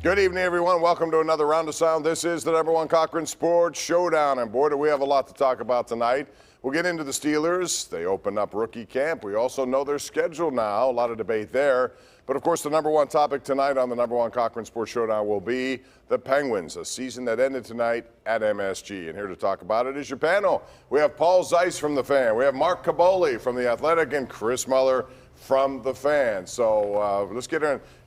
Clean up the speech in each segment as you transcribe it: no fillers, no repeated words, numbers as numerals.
Good evening, everyone. Welcome to another round of sound. This is the #1 Cochran Sports Showdown. And boy, do we have a lot to talk about tonight. We'll get into the Steelers. They open up rookie camp. We also know their schedule now. A lot of debate there. But of course, the #1 topic tonight on the #1 Cochran Sports Showdown will be the Penguins, a season that ended tonight at MSG. And here to talk about it is your panel. We have Paul Zeise from The Fan. We have Mark Kaboly from The Athletic and Chris Mueller from The Fan. So let's get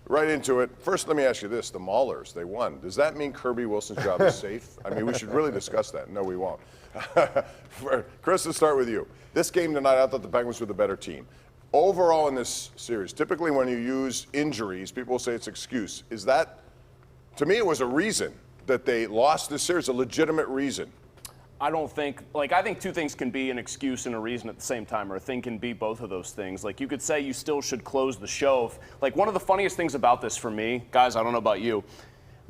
right into it. First, let me ask you this. The Maulers, they won. Does that mean Kirby Wilson's job is safe? I mean, we should really discuss that. No, we won't. Chris, let's start with you. This game tonight, I thought the Penguins were the better team. Overall in this series, typically when you use injuries, people will say it's excuse. Is that, to me, it was a reason that they lost this series, a legitimate reason. I don't think, I think two things can be an excuse and a reason at the same time, or a thing can be both of those things. Like, you could say you still should close the show. Like, one of the funniest things about this for me, guys, I don't know about you,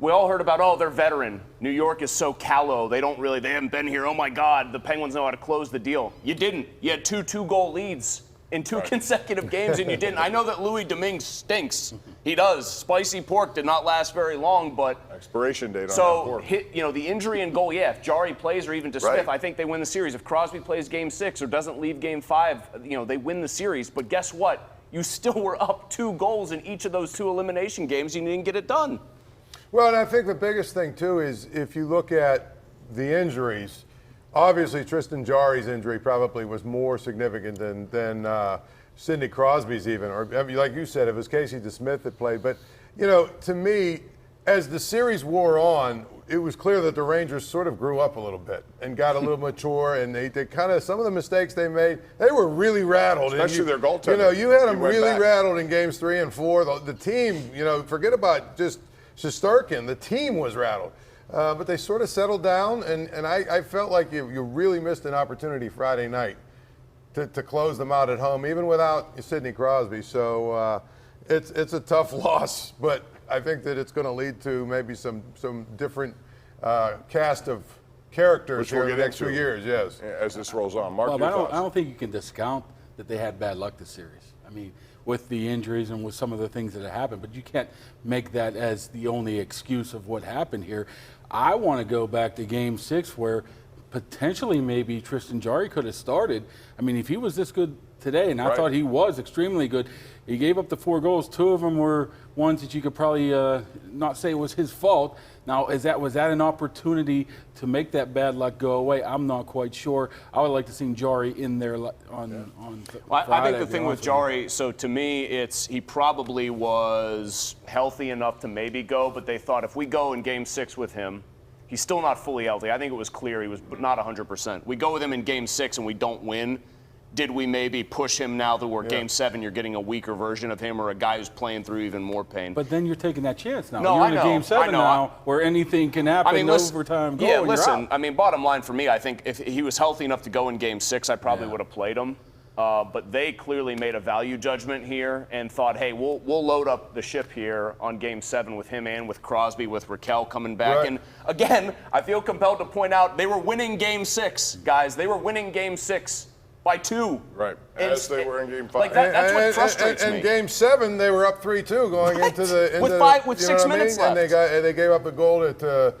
we all heard about, oh, they're veteran. New York is so callow. They haven't been here. Oh, my God, the Penguins know how to close the deal. You didn't. You had two goal leads in two consecutive games, and you didn't. I know that Louis Domingue stinks. He does. Spicy pork did not last very long, but expiration date on that pork. The injury and goal, yeah, if Jari plays or even to Smith, I think they win the series. If Crosby plays game 6 or doesn't leave game 5, they win the series. But guess what? You still were up 2 goals in each of those 2 elimination games, and you didn't get it done. Well, and I think the biggest thing, too, is if you look at the injuries, obviously, Tristan Jarry's injury probably was more significant than Sidney Crosby's even, or like you said, it was Casey DeSmith that played. But, to me, as the series wore on, it was clear that the Rangers sort of grew up a little bit and got a little mature, and they kind of, some of the mistakes they made, they were really rattled. Especially their goaltender. You had them really rattled in games 3 and 4. The team, forget about just Shesterkin, the team was rattled. But they sort of settled down, and I felt like you really missed an opportunity Friday night to close them out at home, even without Sidney Crosby. So it's a tough loss, but I think that it's going to lead to maybe some different cast of characters here in the next few years, yes. As this rolls on. Mark, well, I don't think you can discount that they had bad luck this series. I mean, with the injuries and with some of the things that have happened, but you can't make that as the only excuse of what happened here. I want to go back to game 6 where potentially maybe Tristan Jarry could have started. I mean, if he was this good today, and I thought he was extremely good, he gave up the 4 goals. 2 of them were ones that you could probably not say was his fault. Now, was that an opportunity to make that bad luck go away? I'm not quite sure. I would like to see Jarry in there on Friday. I think the thing with Jarry, so to me, he probably was healthy enough to maybe go, but they thought if we go in game 6 with him, he's still not fully healthy. I think it was clear he was not 100%. We go with him in game 6 and we don't win. Did we maybe push him now that we're game 7, you're getting a weaker version of him or a guy who's playing through even more pain? But then you're taking that chance now. No, you're in a game 7 now where anything can happen, overtime goal, yeah, and listen, you're out. I mean, bottom line for me, I think if he was healthy enough to go in game 6, I probably would have played him. But they clearly made a value judgment here and thought, hey, we'll load up the ship here on game 7 with him and with Crosby, with Raquel coming back. Right. And again, I feel compelled to point out they were winning game 6, guys. They were winning game 6. By 2. Right, as they were in game 5. Like that's what frustrates me. And game 7, they were up 3-2 going into the with 6 minutes left. And they gave up a goal to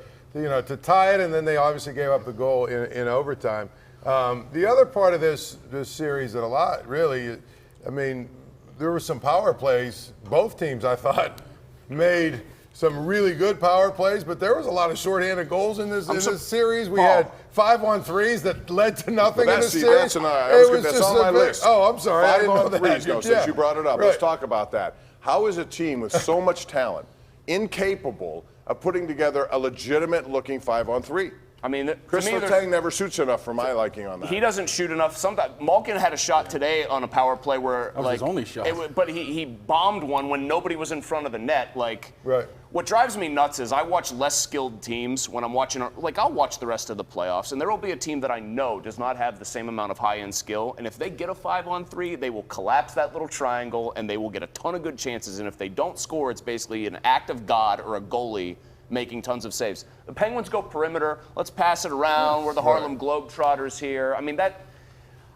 tie it, and then they obviously gave up the goal in overtime. The other part of this series that a lot really, I mean, there were some power plays. Both teams, I thought, made some really good power plays, but there was a lot of shorthanded goals in this series. We had 5-on-3s that led to nothing in this series. That's on my list. Oh, I'm sorry. I didn't know that. Since you brought it up, let's talk about that. How is a team with so much talent incapable of putting together a legitimate-looking 5-on-3? I mean, Chris Letang never shoots enough for my liking on that. He doesn't shoot enough. Malkin had a shot today on a power play where, that was his only shot. But he bombed one when nobody was in front of the net. Right. What drives me nuts is I watch less skilled teams when I'm watching. I'll watch the rest of the playoffs, and there will be a team that I know does not have the same amount of high-end skill. And if they get a 5-on-3, they will collapse that little triangle, and they will get a ton of good chances. And if they don't score, it's basically an act of God or a goalie making tons of saves. The Penguins go perimeter. Let's pass it around. We're the Harlem Globetrotters here. I mean,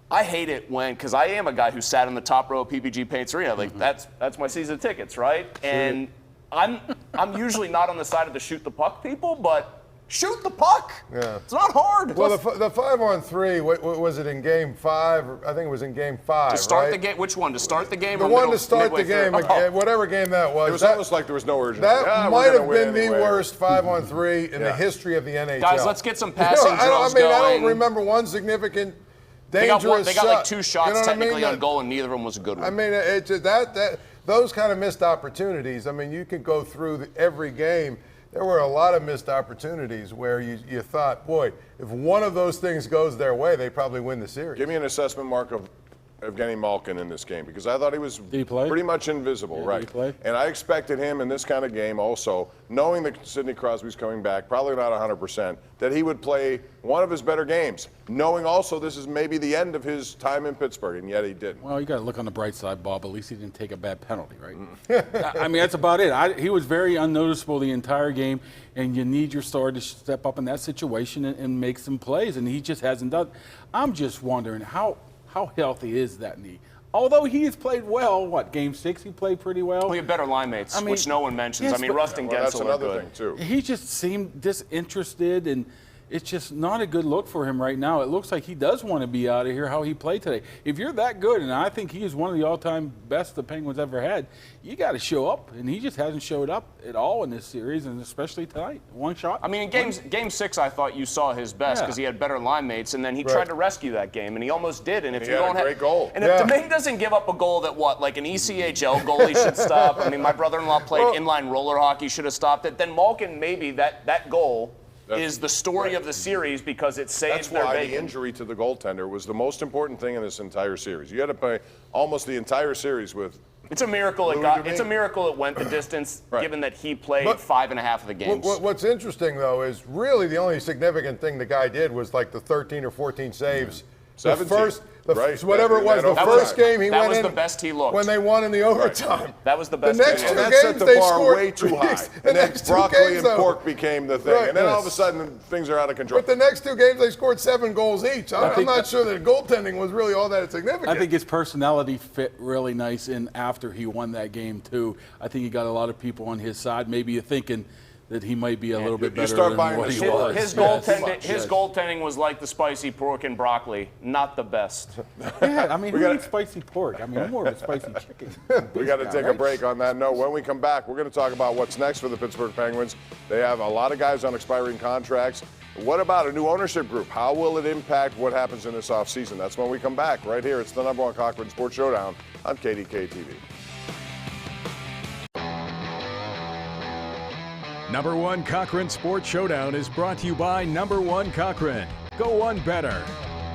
I hate it because I am a guy who sat in the top row of PPG Paints Arena. That's my season tickets, right? And I'm usually not on the side of the shoot the puck people, but shoot the puck. Yeah. It's not hard. Well, the 5-on-3, what was it in Game 5? I think it was in Game 5. To start right? the game, which one? To start the game? The or one middle, to start the midway game, through? whatever game that was. It was almost like there was no urgency. That We're might gonna have win been anyway. the worst 5-on-3 in the history of the NHL. Guys, let's get some passing drills I going. don't remember one significant They got dangerous like 2 shots you know what I mean? technically on goal, and neither of them was a good one. I mean, those kind of missed opportunities. I mean, you could go through every game. There were a lot of missed opportunities where you thought, boy, if one of those things goes their way, they probably win the series. Give me an assessment, Mark, of Evgeny Malkin in this game, because I thought he was Did he play? pretty much invisible, Yeah, right? did he play? And I expected him in this kind of game also, knowing that Sidney Crosby's coming back, probably not 100%, that he would play one of his better games, knowing also this is maybe the end of his time in Pittsburgh, and yet he didn't. Well, you got to look on the bright side, Bob. At least he didn't take a bad penalty, right? I mean, that's about it. He was very unnoticeable the entire game, and you need your star to step up in that situation and make some plays, and he just hasn't done. I'm just wondering how healthy is that knee? Although he has played well, Game 6 he played pretty well. We have better line mates, I mean, which no one mentions. yes, I mean, but- Rust and Well, that's Gensel are another good. thing, too. He just seemed disinterested, and it's just not a good look for him right now. It looks like he does want to be out of here how he played today. If you're that good, and I think he is one of the all-time best the Penguins ever had, you got to show up, and he just hasn't showed up at all in this series, and especially tonight. One shot. I mean, in Game 6, I thought you saw his best because he had better line mates, and then he tried to rescue that game, and he almost did. And if He you had don't a great goal. and if Domingue doesn't give up a goal that like an ECHL goalie should stop. I mean, my brother-in-law played inline roller hockey, should have stopped it. Then Malkin, maybe that goal is the story of the series because it saves That's their why the bacon. injury to the goaltender was the most important thing in this entire series. You had to play almost the entire series with. It's a miracle it's a miracle it went the distance, given that he played 5.5 of the games. What's interesting, though, is really the only significant thing the guy did was like the 13 or 14 saves. 17, Whatever it was, the first game he went in. That was the best he looked. When they won in the overtime. That was the The best next he two looked. And that games set the they bar scored. way too high. The And then next two broccoli games, and though. pork became the thing. Right, And then all yes. of a sudden, things are out of control. But the next two games, they scored 7 goals each. I'm think- not sure that goaltending was really all that significant. I think his personality fit really nice in after he won that game, too. I think he got a lot of people on his side. Maybe you're thinking that he might be a little bit you better start than buying what the he story. was. His Yes. goaltending was like the spicy pork and broccoli, not the best. Yeah, I mean, who eats spicy pork? I mean, I'm more of a spicy chicken. We got to take a right? break on that note. When we come back, we're going to talk about what's next for the Pittsburgh Penguins. They have a lot of guys on expiring contracts. What about a new ownership group? How will it impact what happens in this offseason? That's when we come back right here. It's the #1 Cochran Sports Showdown on KDKA-TV. #1 Cochran Sports Showdown is brought to you by #1 Cochran. Go one better.